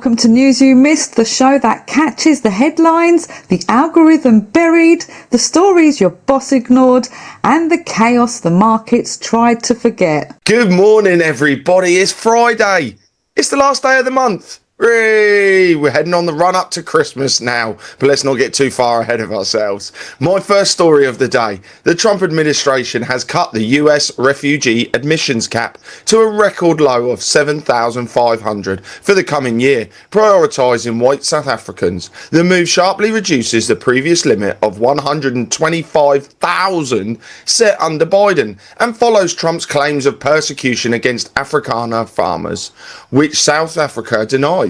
Welcome to News You Missed, the show that catches the headlines, the algorithm buried, the stories your boss ignored, and the chaos the markets tried to forget. Good morning, everybody. It's Friday. It's the last day of the month. Hooray! We're heading on the run up to Christmas now, but let's not get too far ahead of ourselves. My first story of the day. The Trump administration has cut the US refugee admissions cap to a record low of 7,500 for the coming year, prioritising white South Africans. The move sharply reduces the previous limit of 125,000 set under Biden and follows Trump's claims of persecution against Afrikaner farmers, which South Africa denies.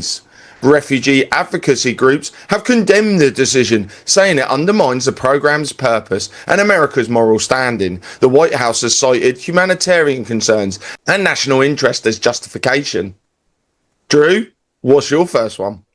Refugee advocacy groups have condemned the decision, saying it undermines the programme's purpose and America's moral standing. The White House has cited humanitarian concerns and national interest as justification. Drew, what's your first one?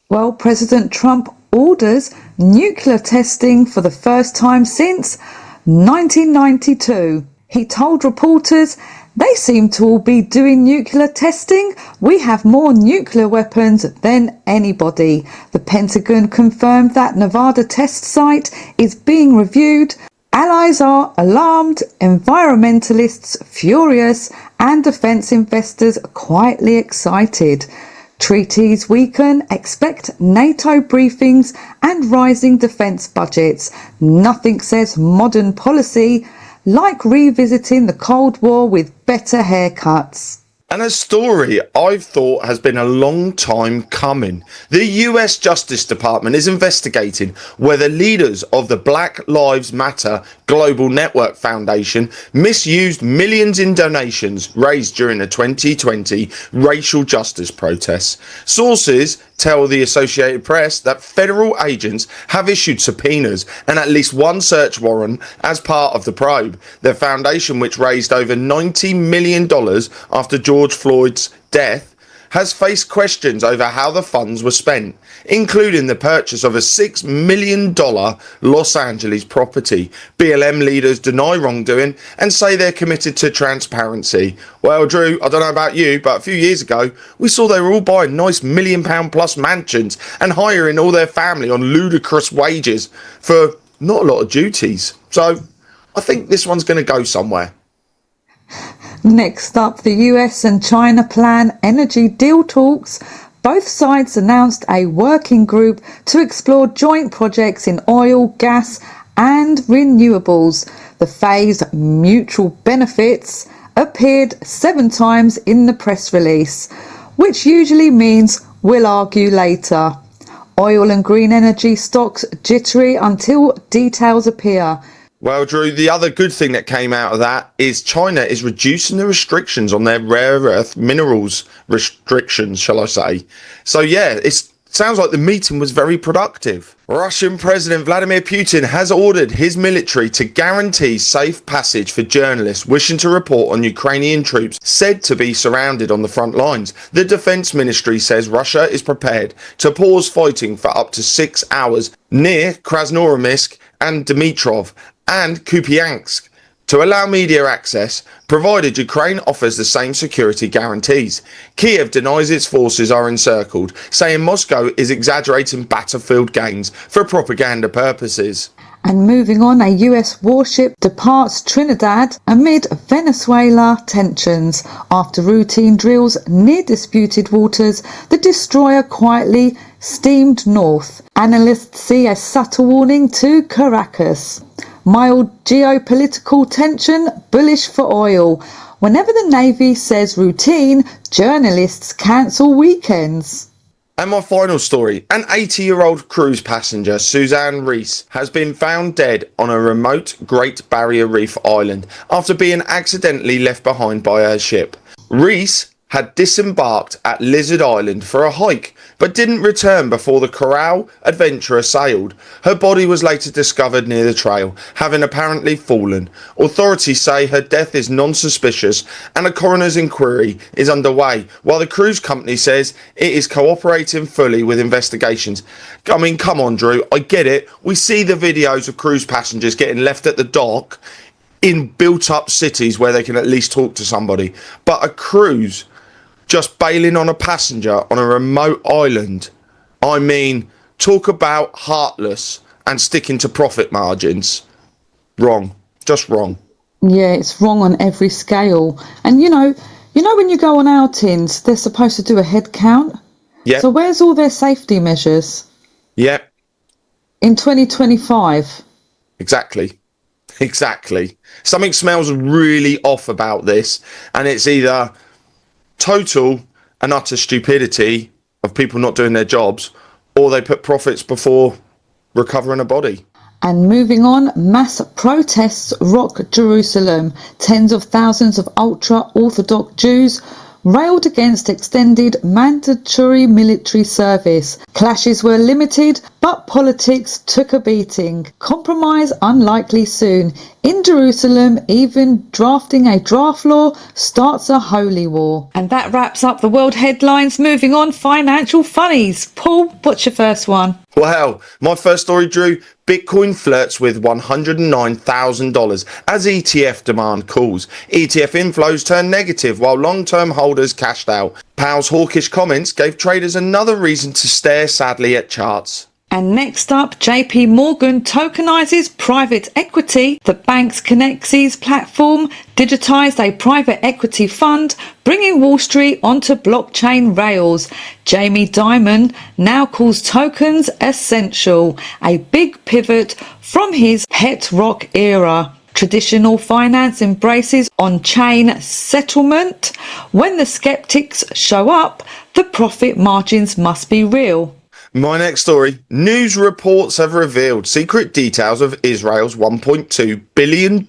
Well, President Trump orders nuclear testing for the first time since 1992. He told reporters, "They seem to all be doing nuclear testing. We have more nuclear weapons than anybody." The Pentagon confirmed that Nevada test site is being reviewed. Allies are alarmed, environmentalists furious, and defence investors quietly excited. Treaties weaken, expect NATO briefings and rising defence budgets. Nothing says modern policy like revisiting the Cold War with better haircuts. And a story I've thought has been a long time coming. The US Justice Department is investigating whether leaders of the Black Lives Matter Global Network Foundation misused millions in donations raised during the 2020 racial justice protests. Sources tell the Associated Press that federal agents have issued subpoenas and at least one search warrant as part of the probe. The foundation, which raised over $90 million after George Floyd's death, has faced questions over how the funds were spent, including the purchase of a $6 million Los Angeles property. BLM leaders deny wrongdoing and say they're committed to transparency. Well, Drew, I don't know about you, but a few years ago, we saw they were all buying nice £1 million plus mansions and hiring all their family on ludicrous wages for not a lot of duties. So I think this one's going to go somewhere. Next up, the US and China plan energy deal talks. Both sides announced a working group to explore joint projects in oil, gas and renewables. The phrase mutual benefits appeared 7 times in the press release, which usually means we'll argue later. Oil and green energy stocks jittery until details appear. Well, Drew, the other good thing that came out of that is China is reducing the restrictions on their rare earth minerals restrictions, shall I say. So, yeah, it sounds like the meeting was very productive. Russian President Vladimir Putin has ordered his military to guarantee safe passage for journalists wishing to report on Ukrainian troops said to be surrounded on the front lines. The Defense Ministry says Russia is prepared to pause fighting for up to 6 hours near Krasnoyarsk and Dmitrov and Kupiansk to allow media access, provided Ukraine offers the same security guarantees. Kiev denies its forces are encircled, saying Moscow is exaggerating battlefield gains for propaganda purposes. And moving on, a US warship departs Trinidad amid Venezuela tensions. After routine drills near disputed waters, the destroyer quietly steamed north. Analysts see a subtle warning to Caracas. Mild geopolitical tension, bullish for oil. Whenever the Navy says routine, journalists cancel weekends. And my final story, an 80-year-old cruise passenger, Suzanne Reese, has been found dead on a remote Great Barrier Reef island after being accidentally left behind by her ship. Reese had disembarked at Lizard Island for a hike, but didn't return before the Coral Adventurer sailed. Her body was later discovered near the trail, having apparently fallen. Authorities say her death is non-suspicious and a coroner's inquiry is underway, while the cruise company says it is cooperating fully with investigations. I mean, come on, Drew, I get it. We see the videos of cruise passengers getting left at the dock in built-up cities where they can at least talk to somebody. But a cruise, just bailing on a passenger on a remote island. I mean, talk about heartless and sticking to profit margins. Wrong. Just wrong. Yeah, it's wrong on every scale. And you know when you go on outings, they're supposed to do a head count. Yeah. So where's all their safety measures? Yeah. In 2025. Exactly. Something smells really off about this, and it's either total and utter stupidity of people not doing their jobs, or they put profits before recovering a body. And moving on, mass protests rock Jerusalem. Tens of thousands of ultra-Orthodox Jews railed against extended mandatory military service. Clashes were limited, but politics took a beating. Compromise unlikely soon. In Jerusalem, even drafting a draft law starts a holy war. And that wraps up the world headlines. Moving on, financial funnies. Paul, what's your first one? Well, my first story, Drew, Bitcoin flirts with $109,000 as ETF demand cools. ETF inflows turned negative while long-term holders cashed out. Powell's hawkish comments gave traders another reason to stare sadly at charts. And next up, JP Morgan tokenizes private equity. The bank's Connexes platform digitized a private equity fund, bringing Wall Street onto blockchain rails. Jamie Dimon now calls tokens essential, a big pivot from his pet rock era. Traditional finance embraces on-chain settlement. When the skeptics show up, the profit margins must be real. My next story, news reports have revealed secret details of Israel's $1.2 billion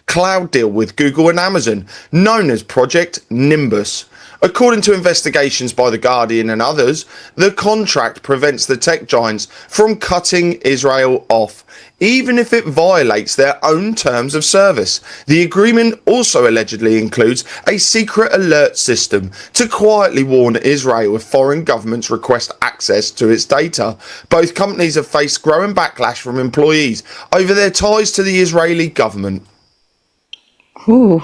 cloud deal with Google and Amazon, known as Project Nimbus. According to investigations by The Guardian and others, the contract prevents the tech giants from cutting Israel off, even if it violates their own terms of service. The agreement also allegedly includes a secret alert system to quietly warn Israel if foreign governments request access to its data. Both companies have faced growing backlash from employees over their ties to the Israeli government. Ooh,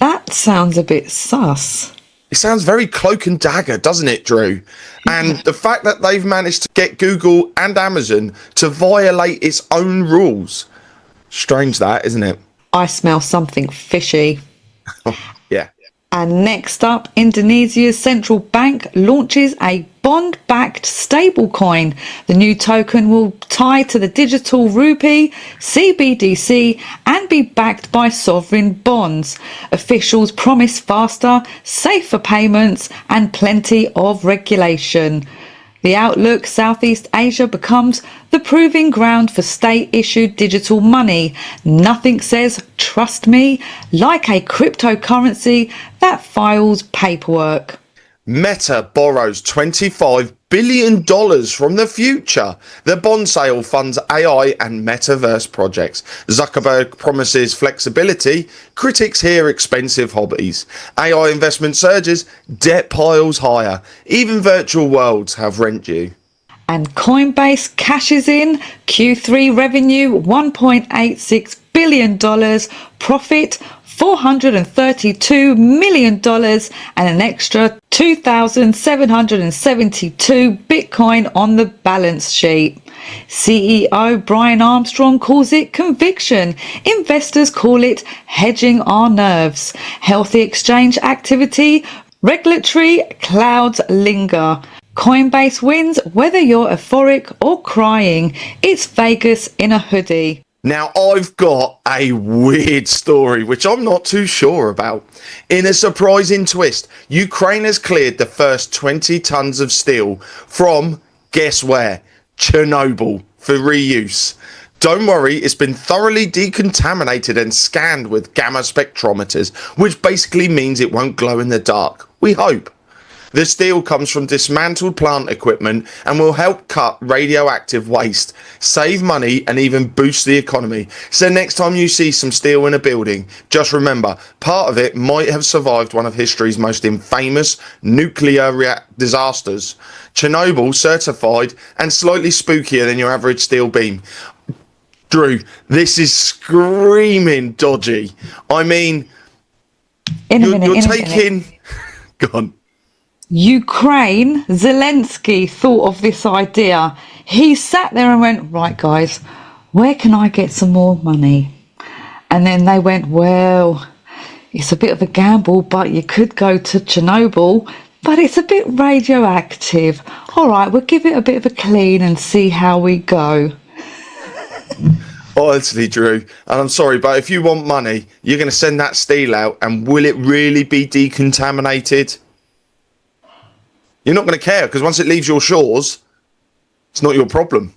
that sounds a bit sus. It sounds very cloak and dagger, doesn't it, Drew? And the fact that they've managed to get Google and Amazon to violate its own rules. Strange that, isn't it? I smell something fishy. Yeah. And next up, Indonesia's central bank launches a bond-backed stablecoin. The new token will tie to the digital rupee, CBDC, and be backed by sovereign bonds. Officials promise faster, safer payments and plenty of regulation. The outlook, Southeast Asia becomes the proving ground for state-issued digital money. Nothing says, trust me, like a cryptocurrency that files paperwork. Meta borrows $25 billion from the future. The bond sale funds AI and metaverse projects. Zuckerberg promises flexibility. Critics hear expensive hobbies. AI investment surges. Debt piles higher. Even virtual worlds have rent due. And Coinbase cashes in. Q3 revenue $1.86 billion. Profit $432 million and an extra 2,772 Bitcoin on the balance sheet. CEO Brian Armstrong calls it conviction. Investors call it hedging our nerves. Healthy exchange activity, regulatory clouds linger. Coinbase wins whether you're euphoric or crying. It's Vegas in a hoodie. Now, I've got a weird story, which I'm not too sure about. In a surprising twist, Ukraine has cleared the first 20 tons of steel from, guess where? Chernobyl, for reuse. Don't worry, it's been thoroughly decontaminated and scanned with gamma spectrometers, which basically means it won't glow in the dark. We hope. The steel comes from dismantled plant equipment and will help cut radioactive waste, save money and even boost the economy. So next time you see some steel in a building, just remember, part of it might have survived one of history's most infamous nuclear disasters. Chernobyl certified and slightly spookier than your average steel beam. Drew, this is screaming dodgy. I mean, you're taking... Go on. Ukraine, Zelensky thought of this idea. He sat there and went, right guys, where can I get some more money? And then they went, well, it's a bit of a gamble, but you could go to Chernobyl, but it's a bit radioactive. All right, we'll give it a bit of a clean and see how we go. Honestly, Drew, and I'm sorry, but if you want money, you're going to send that steel out, and will it really be decontaminated? You're not going to care, because once it leaves your shores, it's not your problem.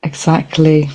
Exactly.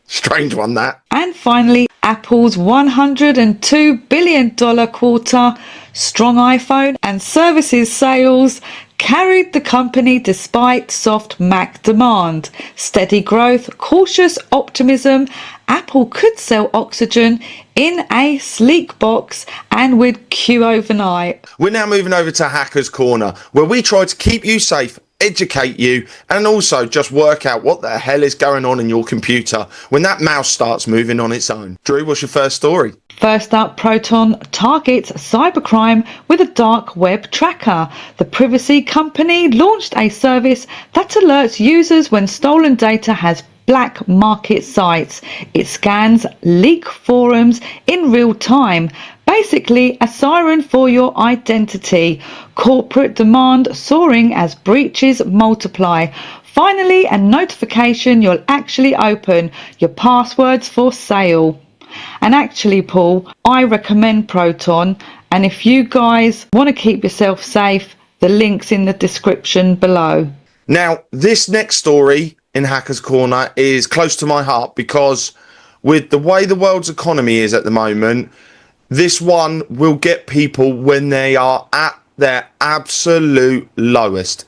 Strange one, that. And finally, Apple's $102 billion quarter strong iPhone and services sales carried the company despite soft Mac demand. Steady growth, cautious optimism. Apple could sell oxygen in a sleek box and would queue overnight. We're now moving over to Hackers Corner, where we try to keep you safe, educate you, and also just work out what the hell is going on in your computer when that mouse starts moving on its own. Drew, what's your first story? First up, Proton targets cybercrime with a dark web tracker. The privacy company launched a service that alerts users when stolen data has black market sites. It scans leak forums in real time. Basically, a siren for your identity. Corporate demand soaring as breaches multiply. Finally, a notification you'll actually open your passwords for sale. And actually, Paul, I recommend Proton. And if you guys want to keep yourself safe, the link's in the description below. Now, this next story in Hackers Corner is close to my heart, because with the way the world's economy is at the moment, this one will get people when they are at their absolute lowest.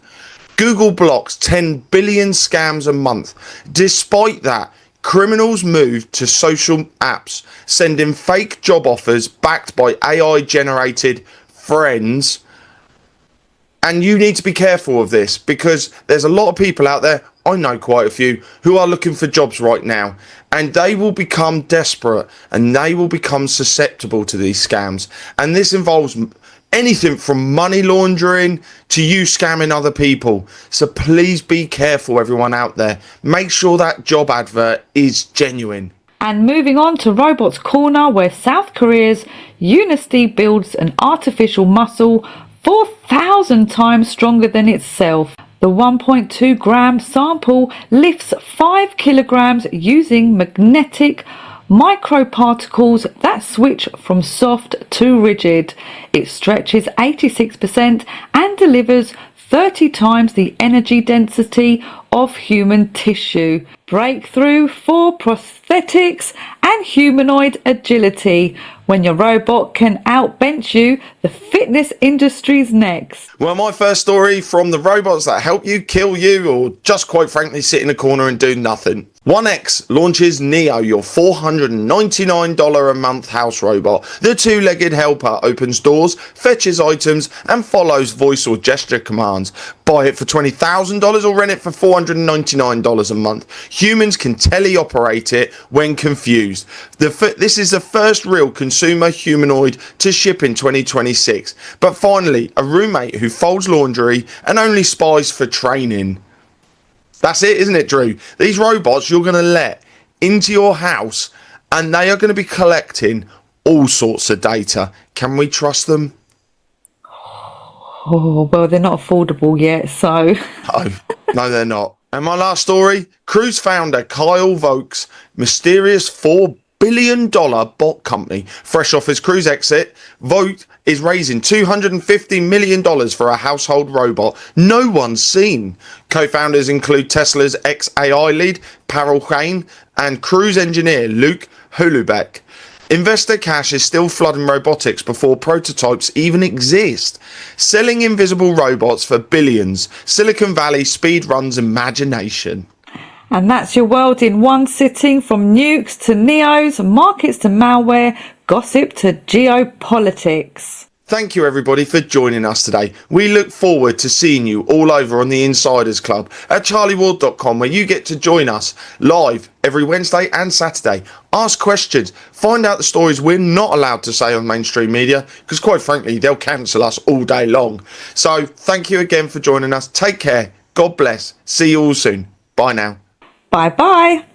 Google blocks 10 billion scams a month. Despite that, criminals move to social apps, sending fake job offers backed by AI-generated friends. And you need to be careful of this, because there's a lot of people out there, I know quite a few, who are looking for jobs right now, and they will become desperate and they will become susceptible to these scams. And this involves anything from money laundering to you scamming other people. So please be careful, everyone out there. Make sure that job advert is genuine. And moving on to Robots Corner, where South Korea's Unisty builds an artificial muscle 4,000 times stronger than itself. The 1.2 gram sample lifts 5 kilograms using magnetic microparticles that switch from soft to rigid. It stretches 86% and delivers 30 times the energy density of human tissue. Breakthrough for prosthetics and humanoid agility. When your robot can outbench you, the fitness industry's next. Well, my first story from the robots that help you, kill you, or just quite frankly sit in a corner and do nothing. 1X launches Neo, your $499 a month house robot. The two-legged helper opens doors, fetches items, and follows voice or gesture commands. Buy it for $20,000 or rent it for $499 a month. Humans can teleoperate it when confused. This is the first real consumer humanoid to ship in 2026. But finally, a roommate who folds laundry and only spies for training. That's it, isn't it, Drew? These robots you're going to let into your house, and they are going to be collecting all sorts of data. Can we trust them? Oh, well, they're not affordable yet, so... No, they're not. And my last story, Cruise founder Kyle Vogel's mysterious $4 billion bot company. Fresh off his cruise exit, Vogel is raising $250 million for a household robot no one's seen. Co-founders include Tesla's ex-AI lead, Parul Kane, and cruise engineer Luke Hulubeck. Investor cash is still flooding robotics before prototypes even exist. Selling invisible robots for billions. Silicon Valley speedruns imagination. And that's your world in one sitting, from nukes to neos, markets to malware, gossip to geopolitics. Thank you everybody for joining us today. We look forward to seeing you all over on the Insiders Club at charlieward.com, where you get to join us live every Wednesday and Saturday. Ask questions, find out the stories we're not allowed to say on mainstream media, because quite frankly, they'll cancel us all day long. So thank you again for joining us. Take care. God bless. See you all soon. Bye now. Bye bye.